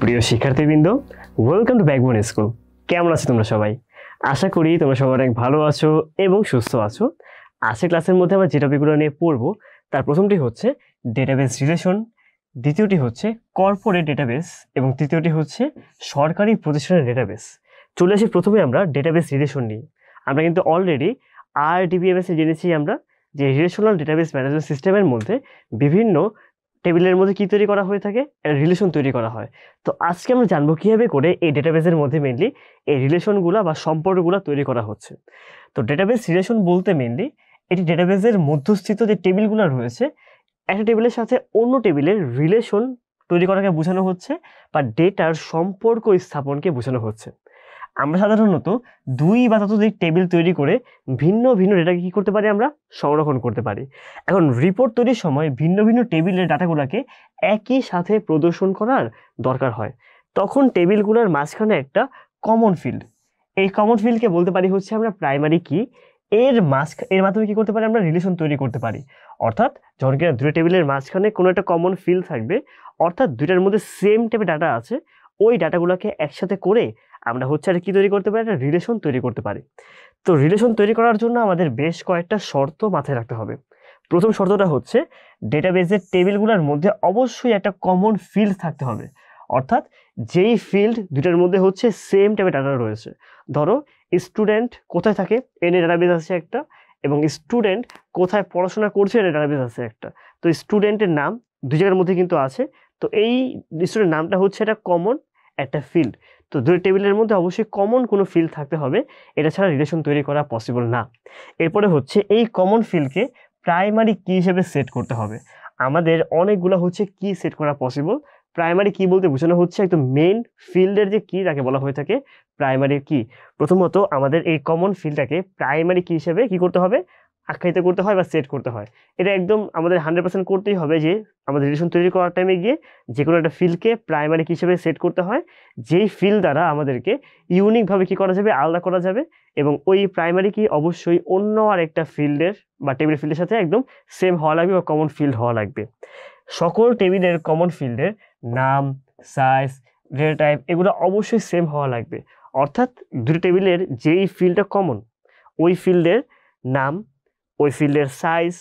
প্রিয় শিক্ষার্থীবৃন্দ, welcome to backbone school. কেমন আছো তোমরা সবাই? আশা করি তোমরা সবাই অনেক ভালো আছো এবং সুস্থ আছো। আজকের ক্লাসের মধ্যে আমরা যে টপিকগুলো নিয়ে পড়বো তার প্রথমটি হচ্ছে ডেটাবেস রিলেশন, দ্বিতীয়টি হচ্ছে কর্পোরেট ডেটাবেস এবং তৃতীয়টি হচ্ছে সরকারি প্রতিষ্ঠানের ডেটাবেস। চলে আসি প্রথমে আমরা ডেটাবেস রিলেশন নিয়ে। আমরা কিন্তু অলরেডি RDBMS জেনেছি আমরা যে রিলেশনাল ডেটাবেস ম্যানেজমেন্ট সিস্টেমের মধ্যে বিভিন্ন টেবিলের মধ্যে কি তৈরি করা হয়ে থাকে, রিলেশন তৈরি করা হয়। তো আজকে আমরা জানবো কিভাবে করে এই ডেটাবেসের মধ্যে মেনলি এই রিলেশনগুলো বা সম্পর্কগুলো তৈরি করা হচ্ছে। তো ডেটাবেস রিলেশন বলতে মেনলি এটি ডেটাবেসের মধ্যস্থিত যে টেবিলগুলো রয়েছে, একটা টেবিলের সাথে অন্য টেবিলের রিলেশন তৈরি করাকে বোঝানো হচ্ছে বা ডেটার সম্পর্ক স্থাপনকে বোঝানো হচ্ছে। আমরা সাধারণত দুই বা ততোধিক টেবিল তৈরি করে ভিন্ন ভিন্ন ডেটাকে কী করতে পারি, আমরা সংরক্ষণ করতে পারি। এখন রিপোর্ট তৈরির সময় ভিন্ন ভিন্ন টেবিলের ডাটাগুলোকে একই সাথে প্রদর্শন করার দরকার হয়। তখন টেবিলগুলোর মাঝখানে একটা কমন ফিল্ড, এই কমন ফিল্ডকে বলতে পারি হচ্ছে আমরা প্রাইমারি কি। এর মাধ্যমে কী করতে পারি, আমরা রিলেশন তৈরি করতে পারি। অর্থাৎ যখন কিনা দুটো টেবিলের মাঝখানে কোনো একটা কমন ফিল্ড থাকবে, অর্থাৎ দুইটার মধ্যে সেম টাইপের ডাটা আছে, ওই ডাটাগুলোকে একসাথে করে আমরা হচ্ছে আর কি তৈরি করতে পারি, একটা রিলেশন তৈরি করতে পারি। তো রিলেশন তৈরি করার জন্য আমাদের বেশ কয়েকটা শর্ত মাথায় রাখতে হবে। প্রথম শর্তটা হচ্ছে ডেটাবেসের টেবিলগুলোর মধ্যে অবশ্যই একটা কমন ফিল্ড থাকতে হবে। অর্থাৎ যেই ফিল্ড দুটার মধ্যে হচ্ছে সেম টাইপের ডাটা রয়েছে। ধরো স্টুডেন্ট কোথায় থাকে এনে ডাটাবেস আছে একটা, এবং স্টুডেন্ট কোথায় পড়াশোনা করছে এনে ডাটাবেস আছে একটা। তো স্টুডেন্টের নাম দুই জায়গার মধ্যে কিন্তু আছে। তো এই স্টুডেন্ট নামটা হচ্ছে একটা কমন একটা ফিল্ড। তো দুই টেবিলের মধ্যে অবশ্যই কমন কোনো ফিল্ড থাকতে হবে, এটা ছাড়া রিলেশন তৈরি করা পসিবল না। এরপরে হচ্ছে এই কমন ফিল্ডকে প্রাইমারি কি হিসেবে সেট করতে হবে। আমাদের অনেকগুলো হচ্ছে কি সেট করা পসিবল। প্রাইমারি কি বলতে বোঝানো হচ্ছে একদম মেইন ফিল্ডের যে কি, তাকে বলা হয়ে থাকে প্রাইমারি কি। প্রথমত আমাদের এই কমন ফিল্ডটাকে প্রাইমারি কি হিসেবে কি করতে হবে, আখ্যায়িত করতে হয় বা সেট করতে হয়। এটা একদম আমাদের 100% করতেই হবে যে আমাদের রিলেশন তৈরি করার টাইমে গিয়ে যে কোনো একটা ফিল্ডকে প্রাইমারি কি হিসেবে সেট করতে হয়, যেই ফিল্ড দ্বারা আমাদেরকে ইউনিকভাবে কি করা যাবে, আলাদা করা যাবে। এবং ওই প্রাইমারি কি অবশ্যই অন্য আর একটা ফিল্ডের বা টেবিল ফিল্ডের সাথে একদম সেম হওয়া লাগবে বা কমন ফিল্ড হওয়া লাগবে। সকল টেবিলের কমন ফিল্ডের নাম, সাইজ, ডেটা টাইপ এগুলো অবশ্যই সেম হওয়া লাগবে। অর্থাৎ দুটো টেবিলের যেই ফিল্ডটা কমন, ওই ফিল্ডের নাম, ওই ফিল্ডের সাইজ,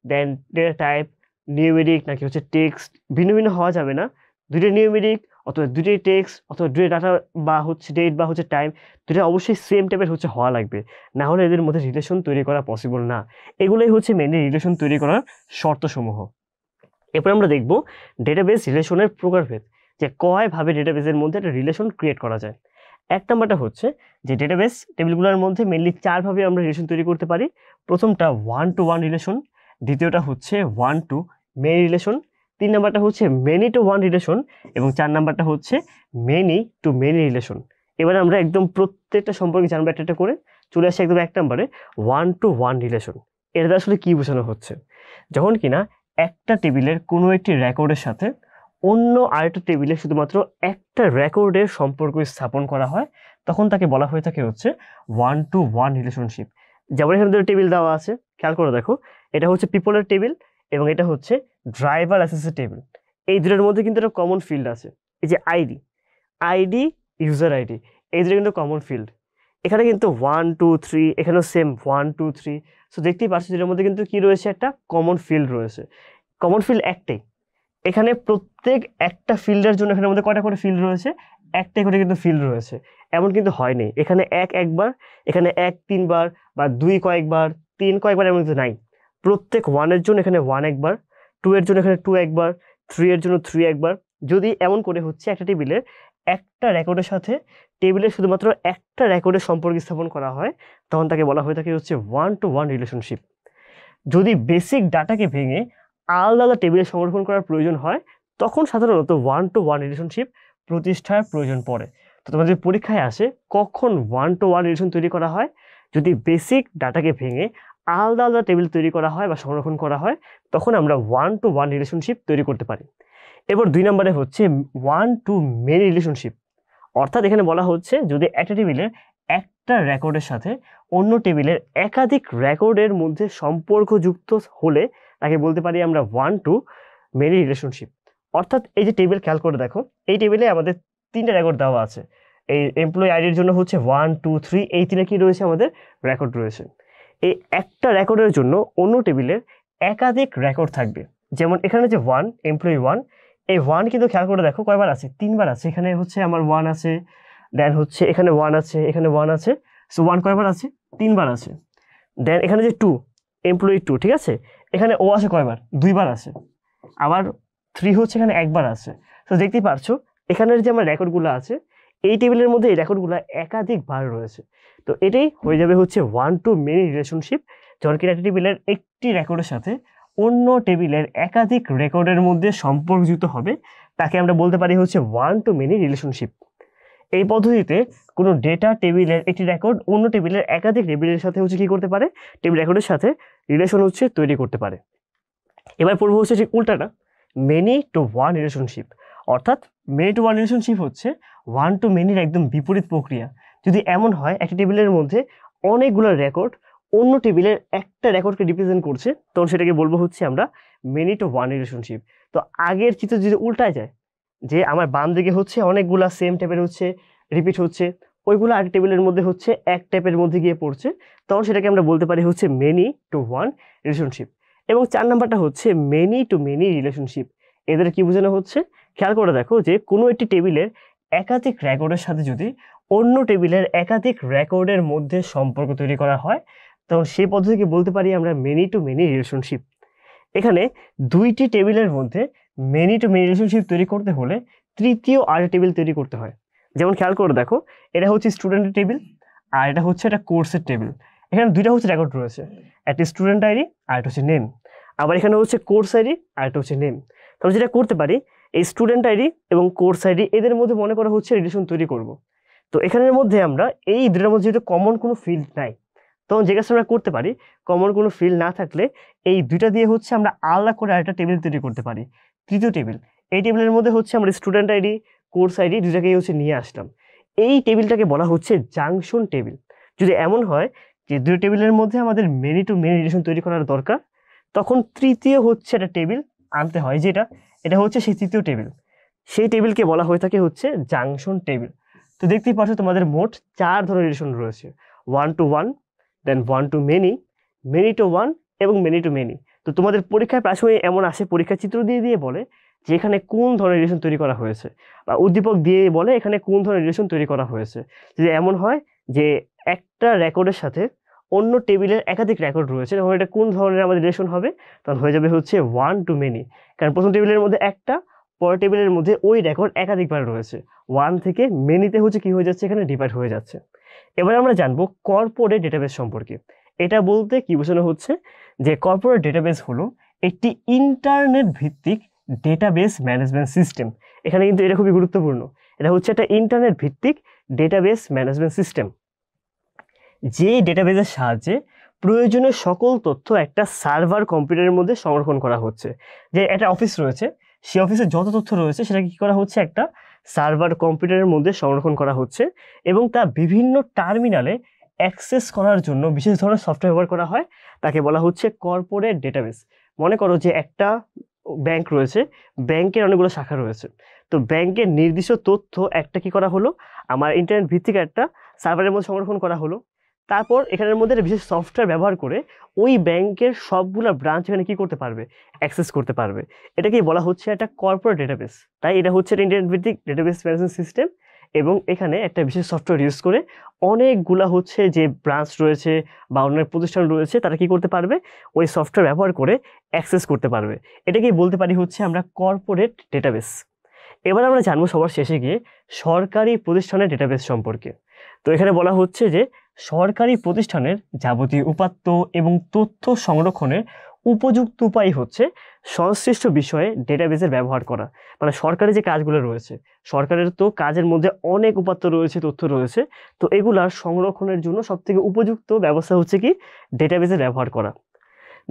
দেন ডেটা টাইপ, নিউমেরিক নাকি হচ্ছে টেক্সট, ভিন্ন ভিন্ন হওয়া যাবে না। দুটো নিউমেরিক অথবা দুটোই টেক্সট অথবা দুটো ডাটা বা হচ্ছে ডেট বা হচ্ছে টাইম, দুটো অবশ্যই সেম টাইপের হচ্ছে হওয়া লাগবে, না হলে এদের মধ্যে রিলেশন তৈরি করা পসিবল না। এগুলোই হচ্ছে মেনলি রিলেশন তৈরি করার শর্তসমূহ। এরপর আমরা দেখব ডেটাবেস রিলেশনের প্রকারভেদ, যে কয়ভাবে ডেটাবেসের মধ্যে একটা রিলেশন ক্রিয়েট করা যায়। এক নাম্বারটা হচ্ছে যে ডেটাবেস টেবিলগুলোর মধ্যে মেনলি চারভাবে আমরা রিলেশন তৈরি করতে পারি। প্রথমটা 1 to 1 রিলেশন, দ্বিতীয়টা হচ্ছে 1 to মেনি রিলেশন, তিন নাম্বারটা হচ্ছে মেনি টু 1 রিলেশন এবং চার নাম্বারটা হচ্ছে মেনি টু মেনি রিলেশন। এবারে আমরা একদম প্রত্যেকটা সম্পর্কে জানবো একটা একটা করে। চলে আসি একদম এক নাম্বারে 1 to 1 রিলেশন। এটা আসলে কি বোঝানো হচ্ছে, যখন কিনা একটা টেবিলের কোনো একটি রেকর্ডের সাথে অন্য আরেকটা টেবিলে শুধুমাত্র একটা রেকর্ডের সম্পর্ক স্থাপন করা হয়, তখন তাকে বলা হয়ে থাকে হচ্ছে 1 to 1 রিলেশনশিপ। যেমন এখানে দুটো টেবিল দেওয়া আছে, খেয়াল করে দেখো, এটা হচ্ছে পিপলের টেবিল এবং এটা হচ্ছে ড্রাইভার অ্যাসেসের টেবিল। এই দুটোর মধ্যে কিন্তু একটা কমন ফিল্ড আছে, এই যে আইডি ইউজার আইডি, এই দুটো কিন্তু কমন ফিল্ড। এখানে কিন্তু 1 2 3, এখানেও সেম 1 2 3। সো দেখতেই পাচ্ছি যেটার মধ্যে কিন্তু কি রয়েছে, একটা কমন ফিল্ড রয়েছে। কমন ফিল্ড একটাই, এখানে প্রত্যেক একটা ফিল্ডের জন্য এখানের মধ্যে কয়টা করে ফিল্ড রয়েছে, একটাই করে কিন্তু ফিল্ড রয়েছে। এমন কিন্তু হয়নি এখানে একবার, এখানে 1 3 বার বা 2 কয়েকবার, 3 কয়েকবার, এমন কিন্তু নাই। প্রত্যেক 1 এর জন্য এখানে 1 একবার, 2 এর জন্য এখানে 2 একবার, 3 এর জন্য 3 একবার। যদি এমন করে হচ্ছে একটা টেবিলের একটা রেকর্ডের সাথে টেবিলের শুধুমাত্র একটা রেকর্ডের সম্পর্ক স্থাপন করা হয়, তখন তাকে বলা হয়ে থাকে হচ্ছে 1 to 1 রিলেশনশিপ। যদি বেসিক ডাটাকে ভেঙে আলাদা আলাদা টেবিলে সংরক্ষণ করার প্রয়োজন হয়, তখন সাধারণত 1 to 1 রিলেশনশিপ প্রতিষ্ঠার প্রয়োজন পড়ে। তো তোমাদের পরীক্ষায় আসে কখন 1 to 1 রিলেশন তৈরি করা হয়, যদি বেসিক ডাটাকে ভেঙে আলাদা আলাদা টেবিল তৈরি করা হয় বা সংরক্ষণ করা হয়, তখন আমরা 1 to 1 রিলেশনশিপ তৈরি করতে পারি। এরপর 2 নম্বরে হচ্ছে 1 to মেনি রিলেশনশিপ। অর্থাৎ এখানে বলা হচ্ছে যদি একটা টেবিলের একটা রেকর্ডের সাথে অন্য টেবিলের একাধিক রেকর্ডের মধ্যে সম্পর্কযুক্ত হলে তাকে বলতে পারি আমরা 1 to মেনি রিলেশনশিপ। অর্থাৎ এই যে টেবিল খেয়াল করে দেখো, এই টেবিলে আমাদের 3টা রেকর্ড দেওয়া আছে। এই এমপ্লয়ি আইডির জন্য হচ্ছে 1 2 3 এই 3 কি রয়েছে আমাদের রেকর্ড রয়েছে। এই একটা রেকর্ডের জন্য অন্য টেবিলের একাধিক রেকর্ড থাকবে। যেমন এখানে যে 1 এমপ্লয়ি 1, এই 1 কিন্তু খেয়াল করে দেখো কয়বার আছে, 3বার আছে। এখানে হচ্ছে আমার 1 আছে, দেন হচ্ছে এখানে 1 আছে, এখানে 1 আছে। সো 1 কয়বার আছে, 3বার আছে। দেন এখানে যে 2 এমপ্লয়ি 2, ঠিক আছে, এখানে ও আছে কয়বার, 2বার আছে। আবার 3 হচ্ছে এখানে একবার আছে। তো দেখতেই পারছো এখানের যে আমার রেকর্ডগুলো আছে এই টেবিলের মধ্যে এই রেকর্ডগুলো একাধিকবার রয়েছে। তো এটাই হয়ে যাবে হচ্ছে ওয়ান টু মেনি রিলেশনশিপ। যখন কিনা একটা টেবিলের একটি রেকর্ডের সাথে অন্য টেবিলের একাধিক রেকর্ডের মধ্যে সম্পর্কযুক্ত হবে, তাকে আমরা বলতে পারি হচ্ছে ওয়ান টু মেনি রিলেশনশিপ। এই পদ্ধতিতে কোনো ডেটা টেবিলের একটি রেকর্ড অন্য টেবিলের একাধিক টেবিলের সাথে হচ্ছে কি করতে পারে, টেবিল রেকর্ডের সাথে রিলেশন হচ্ছে তৈরি করতে পারে। এবার পড়বো হচ্ছে যে উল্টাটা, মেনি টু ওয়ান রিলেশনশিপ। অর্থাৎ মেনি টু ওয়ান রিলেশনশিপ হচ্ছে ওয়ান টু মেনির একদম বিপরীত প্রক্রিয়া। যদি এমন হয় একটা টেবিলের মধ্যে অনেকগুলো রেকর্ড অন্য টেবিলের একটা রেকর্ডকে রিপ্রেজেন্ট করছে, তখন সেটাকে বলবো হচ্ছে আমরা মেনি টু ওয়ান রিলেশনশিপ। তো আগের চিত্র যদি উল্টায় যায়, যে আমার বাম দিকে হচ্ছে অনেকগুলা সেম টাইপের হচ্ছে রিপিট হচ্ছে, ওইগুলো আরেক টেবিলের মধ্যে হচ্ছে এক টাইপের মধ্যে গিয়ে পড়ছে, তখন সেটাকে আমরা বলতে পারি হচ্ছে মেনি টু ওয়ান রিলেশনশিপ। এবং 4 নাম্বারটা হচ্ছে মেনি টু মেনি রিলেশনশিপ। এদের কি বোঝানো হচ্ছে, খেয়াল করে দেখো যে কোনো একটি টেবিলের একাধিক রেকর্ডের সাথে যদি অন্য টেবিলের একাধিক রেকর্ডের মধ্যে সম্পর্ক তৈরি করা হয়, তখন সেই পদ্ধতিকে বলতে পারি আমরা মেনি টু মেনি রিলেশনশিপ। এখানে দুইটি টেবিলের মধ্যে মেনি টু মেনি রিলেশনশিপ তৈরি করতে হলে তৃতীয় আরেকটা টেবিল তৈরি করতে হয়। যেমন খেয়াল করে দেখো, এটা হচ্ছে স্টুডেন্টের টেবিল আর এটা হচ্ছে একটা কোর্সের টেবিল। এখানে দুইটা হচ্ছে রেকর্ড রয়েছে, একটা স্টুডেন্ট আইডি আর একটা হচ্ছে নেম। আবার এখানে হচ্ছে কোর্স আইডি আর একটা হচ্ছে নেম। তাহলে যেটা করতে পারি, এই স্টুডেন্ট আইডি এবং কোর্স আইডি এদের মধ্যে মনে করা হচ্ছে রিলেশন তৈরি করব। তো এখানের মধ্যে আমরা এই দুটোর মধ্যে যেহেতু কমন কোনো ফিল্ড নাই, তখন যে কাজটা আমরা করতে পারি, কমন কোনো ফিল্ড না থাকলে এই দুইটা দিয়ে হচ্ছে আমরা আলাদা করে আরেকটা টেবিল তৈরি করতে পারি, তৃতীয় টেবিল। এই টেবিলের মধ্যে হচ্ছে আমরা স্টুডেন্ট আইডি কোর্স আইডি দুটাকেই হচ্ছে নিয়ে আসলাম। এই টেবিলটাকে বলা হচ্ছে জাংশন টেবিল। যদি এমন হয় যে দুই টেবিলের মধ্যে আমাদের মেনি টু মেনি রিলেশন তৈরি করার দরকার, তখন তৃতীয় হচ্ছে একটা টেবিল আনতে হয়, যেটা এটা হচ্ছে সেই তৃতীয় টেবিল। সেই টেবিলকে বলা হয়ে থাকে হচ্ছে জাংশন টেবিল। তো দেখতেই পাচ্ছ তোমাদের মোট 4 ধরনের রিলেশন রয়েছে, one to one, then one to many, many to one এবং মেনি টু মেনি। তো তোমাদের পরীক্ষায় প্রায় সময় এমন আসে, পরীক্ষার চিত্র দিয়ে দিয়ে বলে যে এখানে কোন ধরনের রিলেশন তৈরি করা হয়েছে, বা উদ্দীপক দিয়ে বলে এখানে কোন ধরনের রিলেশন তৈরি করা হয়েছে। যদি এমন হয় যে একটা রেকর্ডের সাথে অন্য টেবিলের একাধিক রেকর্ড রয়েছে, তখন এটা কোন ধরনের আমাদের রিলেশন হবে, তখন হয়ে যাবে হচ্ছে ওয়ান টু মেনি। কারণ প্রথম টেবিলের মধ্যে একটা, পরের টেবিলের মধ্যে ওই রেকর্ড একাধিকবার রয়েছে, ওয়ান থেকে মেনিতে হচ্ছে কি হয়ে যাচ্ছে, এখানে ডিভাইড হয়ে যাচ্ছে। এবার আমরা জানবো কর্পোরেট ডেটাবেস সম্পর্কে। এটা বলতে কি বোঝানো হচ্ছে, যে কর্পোরেট ডেটাবেস হলো একটি ইন্টারনেট ভিত্তিক ডেটাবেস ম্যানেজমেন্ট সিস্টেম। এখানে কিন্তু এটা খুবই গুরুত্বপূর্ণ, এটা হচ্ছে একটা ইন্টারনেট ভিত্তিক ডেটাবেস ম্যানেজমেন্ট সিস্টেম, যে ডেটাবেসের সাহায্যে প্রয়োজনীয় সকল তথ্য একটা সার্ভার কম্পিউটারের মধ্যে সংরক্ষণ করা হচ্ছে। যে একটা অফিস রয়েছে, সেই অফিসে যত তথ্য রয়েছে সেটাকে কি করা হচ্ছে, একটা সার্ভার কম্পিউটারের মধ্যে সংরক্ষণ করা হচ্ছে, এবং তা বিভিন্ন টার্মিনালে অ্যাক্সেস করার জন্য বিশেষ ধরনের সফটওয়্যার ব্যবহার করা হয়, তাকে বলা হচ্ছে কর্পোরেট ডেটাবেস। মনে করো যে একটা ব্যাংক রয়েছে, ব্যাংকের অনেকগুলো শাখা রয়েছে, তো ব্যাংকের নির্দিষ্ট তথ্য একটা কি করা হলো, আমার ইন্টারনেট ভিত্তিক একটা সার্ভারের মধ্যে সংরক্ষণ করা হলো। তারপর এখানের মধ্যে একটা বিশেষ সফটওয়্যার ব্যবহার করে ওই ব্যাংকের সবগুলো ব্রাঞ্চ এখানে কি করতে পারবে, অ্যাক্সেস করতে পারবে। এটাকেই বলা হচ্ছে একটা কর্পোরেট ডেটাবেস। তাই এটা হচ্ছে একটা ইন্টারনেট ভিত্তিক ডেটাবেস ম্যানেজমেন্ট সিস্টেম, এবং এখানে একটা বিশেষ সফটওয়্যার ইউজ করে অনেকগুলা হচ্ছে যে ব্রাঞ্চ রয়েছে বা অন্য প্রতিষ্ঠান রয়েছে, তারা কি করতে পারবে, ওই সফটওয়্যার ব্যবহার করে অ্যাক্সেস করতে পারবে। এটাকেই বলতে পারি হচ্ছে আমরা কর্পোরেট ডেটাবেস। এবার আমরা জানবো সবার শেষে গিয়ে সরকারি প্রতিষ্ঠানের ডেটাবেস সম্পর্কে। তো এখানে বলা হচ্ছে যে সরকারি প্রতিষ্ঠানের যাবতীয় উপাত্ত এবং তথ্য সংরক্ষণের উপযুক্ত উপায় হচ্ছে সংশ্লিষ্ট বিষয়ে ডেটাবেসের ব্যবহার করা। মানে সরকারি যে কাজগুলো রয়েছে, সরকারের তো কাজের মধ্যে অনেক উপাত্ত রয়েছে, তথ্য রয়েছে, তো এগুলার সংরক্ষণের জন্য সবথেকে উপযুক্ত ব্যবস্থা হচ্ছে কি, ডেটাবেসের ব্যবহার করা।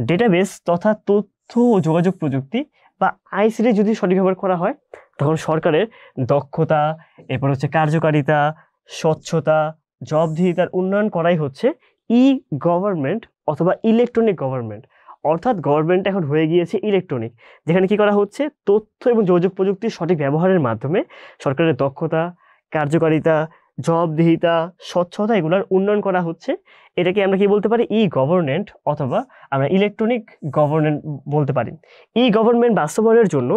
ডেটাবেস তথা তথ্য ও যোগাযোগ প্রযুক্তি বা আইসিটি যদি সঠিক ব্যবহার করা হয়, তখন সরকারের দক্ষতা, এরপর হচ্ছে কার্যকারিতা, স্বচ্ছতা, জবাবদিহিতার উন্নয়ন করাই হচ্ছে ই গভর্নমেন্ট অথবা ইলেকট্রনিক গভর্নমেন্ট, অর্থাৎ গভর্নমেন্ট এখন হয়ে গিয়েছে ইলেকট্রনিক, যেখানে কি করা হচ্ছে, তথ্য এবং যোগাযোগ প্রযুক্তির সঠিক ব্যবহারের মাধ্যমে সরকারের দক্ষতা, কার্যকারিতা, জবাবদিহিতা, স্বচ্ছতা এগুলোর উন্নয়ন করা হচ্ছে। এটাকে আমরা কি বলতে পারি, ই গভর্নমেন্ট অথবা আমরা ইলেকট্রনিক গভর্নমেন্ট বলতে পারি। ই গভর্নমেন্ট বাস্তবায়নের জন্য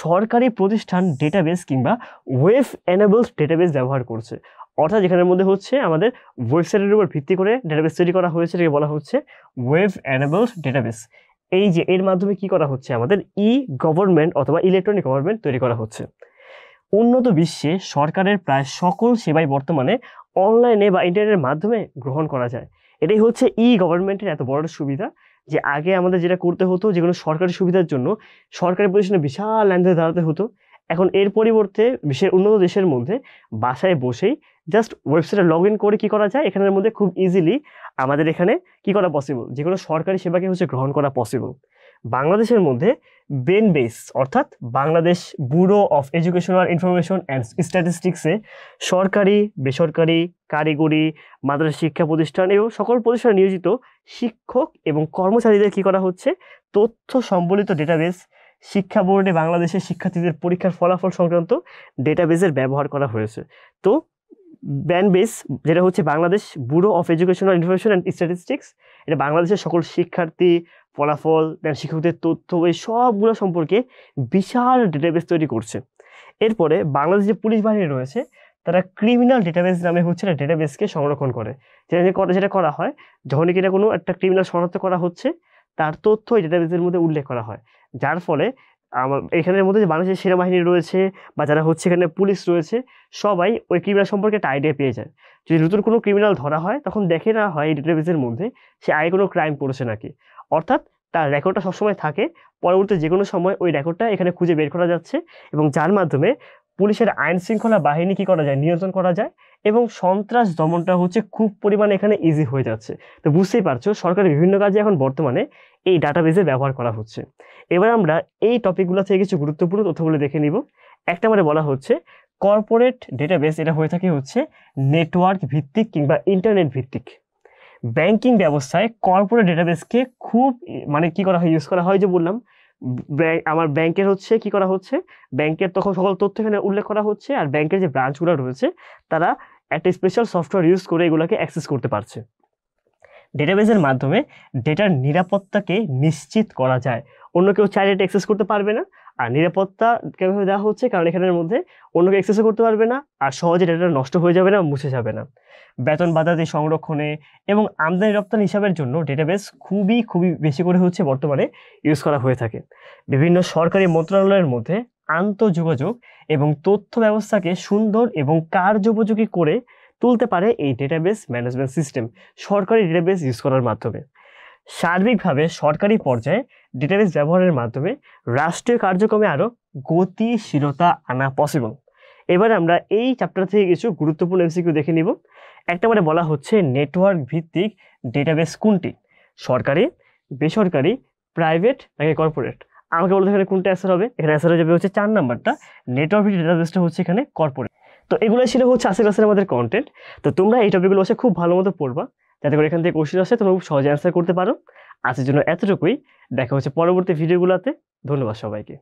সরকারি প্রতিষ্ঠান ডেটাবেস কিংবা ওয়েব এনেবলড ডেটাবেস ব্যবহার করছে। অর্থাৎ যেখানের মধ্যে হচ্ছে আমাদের ওয়েবসাইটের উপর ভিত্তি করে ডেটাবেস তৈরি করা হয়েছে, এটাকে বলা হচ্ছে ওয়েব এনেবলড ডেটাবেস। এই যে এর মাধ্যমে কি করা হচ্ছে, আমাদের ই গভর্নমেন্ট অথবা ইলেকট্রনিক গভর্নমেন্ট তৈরি করা হচ্ছে। উন্নত বিশ্বে সরকারের প্রায় সকল সেবাই বর্তমানে অনলাইনে বা ইন্টারনেটের মাধ্যমে গ্রহণ করা যায়। এটাই হচ্ছে ই গভর্নমেন্টের এত বড় সুবিধা, যে আগে আমাদের যেটা করতে হতো, যে কোনো সরকারি সুবিধার জন্য সরকারি প্রতিষ্ঠানে বিশাল লাইন ধরে দাঁড়াতে হতো, এখন এর পরিবর্তে বিশ্বের উন্নত দেশের মধ্যে বাসায় বসেই জাস্ট ওয়েবসাইটে লগ ইন করে কি করা যায়, এখানের মধ্যে খুব ইজিলি আমাদের এখানে কি করা পসিবল, যে কোনো সরকারি সেবাকে হচ্ছে গ্রহণ করা পসিবল। বাংলাদেশের মধ্যে বেস অর্থাৎ Bangladesh bureau of educational information and স্ট্যাটিস্টিক্সে সরকারি, বেসরকারি, কারিগরি, মাদ্রাসা শিক্ষা প্রতিষ্ঠান এবং সকল প্রতিষ্ঠানে নিয়োজিত শিক্ষক এবং কর্মচারীদের কি করা হচ্ছে, তথ্য সম্বলিত ডেটাবেস, শিক্ষা বোর্ডে বাংলাদেশের শিক্ষার্থীদের পরীক্ষার ফলাফল সংক্রান্ত ডেটাবেসের ব্যবহার করা হয়েছে। তো বেস যেটা হচ্ছে Bangladesh bureau of educational information and statistics, এটা বাংলাদেশের সকল শিক্ষার্থী, ফলাফল, শিক্ষকদের তথ্য, এই সবগুলো সম্পর্কে বিশাল ডেটাবেস তৈরি করছে। এরপরে বাংলাদেশ যে পুলিশ বাহিনী রয়েছে, তারা ক্রিমিনাল ডেটাবেস নামে হচ্ছে না ডেটাবেসকে সংরক্ষণ করে। যেটা করা হয়, যখনই কিনা কোনো একটা ক্রিমিনাল শনাক্ত করা হচ্ছে, তার তথ্য এই ডেটাবেসের মধ্যে উল্লেখ করা হয়, যার ফলে আমার এখানের মধ্যে যে বাংলাদেশের সেনাবাহিনী রয়েছে বা যারা হচ্ছে এখানে পুলিশ রয়েছে, সবাই ওই ক্রিমিনাল সম্পর্কে একটা আইডিয়া পেয়ে যায়। যদি নতুন কোনো ক্রিমিনাল ধরা হয়, তখন দেখে না হয় এই ডেটাবেসের মধ্যে সে আগে কোনো ক্রাইম করেছে নাকি, অর্থাৎ তার রেকর্ডটা সবসময় থাকে, পরবর্তী যে কোনো সময় ওই রেকর্ডটা এখানে খুঁজে বের করা যাচ্ছে, এবং যার মাধ্যমে পুলিশের আইন শৃঙ্খলা বাহিনী কি করা যায়, নিয়ন্ত্রণ করা যায়, এবং সন্ত্রাস দমনটা হচ্ছে খুব পরিমাণে এখানে ইজি হয়ে যাচ্ছে। তো বুঝতেই পারছো, সরকারের বিভিন্ন কাজে এখন বর্তমানে এই ডাটাবেসের ব্যবহার করা হচ্ছে। এবার আমরা এই টপিকগুলো থেকে কিছু গুরুত্বপূর্ণ তথ্যগুলো দেখে নিব। একটা মানে বলা হচ্ছে কর্পোরেট ডেটাবেস, এটা হয়ে থাকে হচ্ছে নেটওয়ার্ক ভিত্তিক কিংবা ইন্টারনেট ভিত্তিক। ব্যাংকিং ব্যবস্থায় কর্পোরেট ডেটাবেসকে খুব কি করা হয়, ইউজ করা হয়। যে বললাম আমার ব্যাংকের হচ্ছে কি করা হচ্ছে, ব্যাংকের তখন সকল তথ্য এখানে উল্লেখ করা হচ্ছে, আর ব্যাংকের যে ব্রাঞ্চগুলো রয়েছে তারা একটা স্পেশাল সফটওয়্যার ইউজ করে এগুলোকে অ্যাক্সেস করতে পারছে। ডেটাবেসের মাধ্যমে ডেটার নিরাপত্তাকে নিশ্চিত করা যায়, অন্য কেউ চাইলে এটা অ্যাক্সেস করতে পারবে না। আর নিরাপত্তা কিভাবে দেওয়া হচ্ছে, কারণ এখানের মধ্যে অন্য কেউ অ্যাক্সেসও করতে পারবে না, আর সহজে ডেটা নষ্ট হয়ে যাবে না, মুছে যাবে না। বেতন বাধাতে সংরক্ষণে এবং আমদানি রপ্তানি হিসাবের জন্য ডেটাবেস খুবই বেশি করে হচ্ছে বর্তমানে ইউজ করা হয়ে থাকে। বিভিন্ন সরকারি মন্ত্রণালয়ের মধ্যে আন্তঃযোগাযোগ এবং তথ্য ব্যবস্থাকে সুন্দর এবং কার্যোপযোগী করে তুলতে পারে এই ডেটাবেস ম্যানেজমেন্ট সিস্টেম, সরকারি ডেটাবেস ইউজ করার মাধ্যমে। সার্বিকভাবে সরকারি পর্যায়ে ডেটাবেস ব্যবহারের মাধ্যমে রাষ্ট্রীয় কার্যক্রমে আরও গতিশীলতা আনা পসিবল। এবারে আমরা এই চ্যাপ্টার থেকে কিছু গুরুত্বপূর্ণ এমসিকিউ দেখে নিব। একটা মানে বলা হচ্ছে নেটওয়ার্ক ভিত্তিক ডেটাবেস কোনটি, সরকারি, বেসরকারি, প্রাইভেট নাকি কর্পোরেট? আমাকে বলতে এখানে কোনটা অ্যান্সার হবে, এখানে অ্যান্সার হয়ে যাবে হচ্ছে 4 নাম্বারটা, নেটওয়ার্ক ভিত্তিক ডেটাবেসটা হচ্ছে এখানে কর্পোরেট। তো এগুলো ছিল হচ্ছে আজকের ক্লাসের আমাদের কন্টেন্ট। তো তোমরা এই টপিকগুলো হচ্ছে খুব ভালো মতো পড়বা, যাতে করে এখান থেকে কোশ্চেন আসে তোমরা খুব সহজে অ্যান্সার করতে পারো। আজকের জন্য এতটুকুই, দেখা হচ্ছে পরবর্তী ভিডিওগুলোতে। ধন্যবাদ সবাইকে।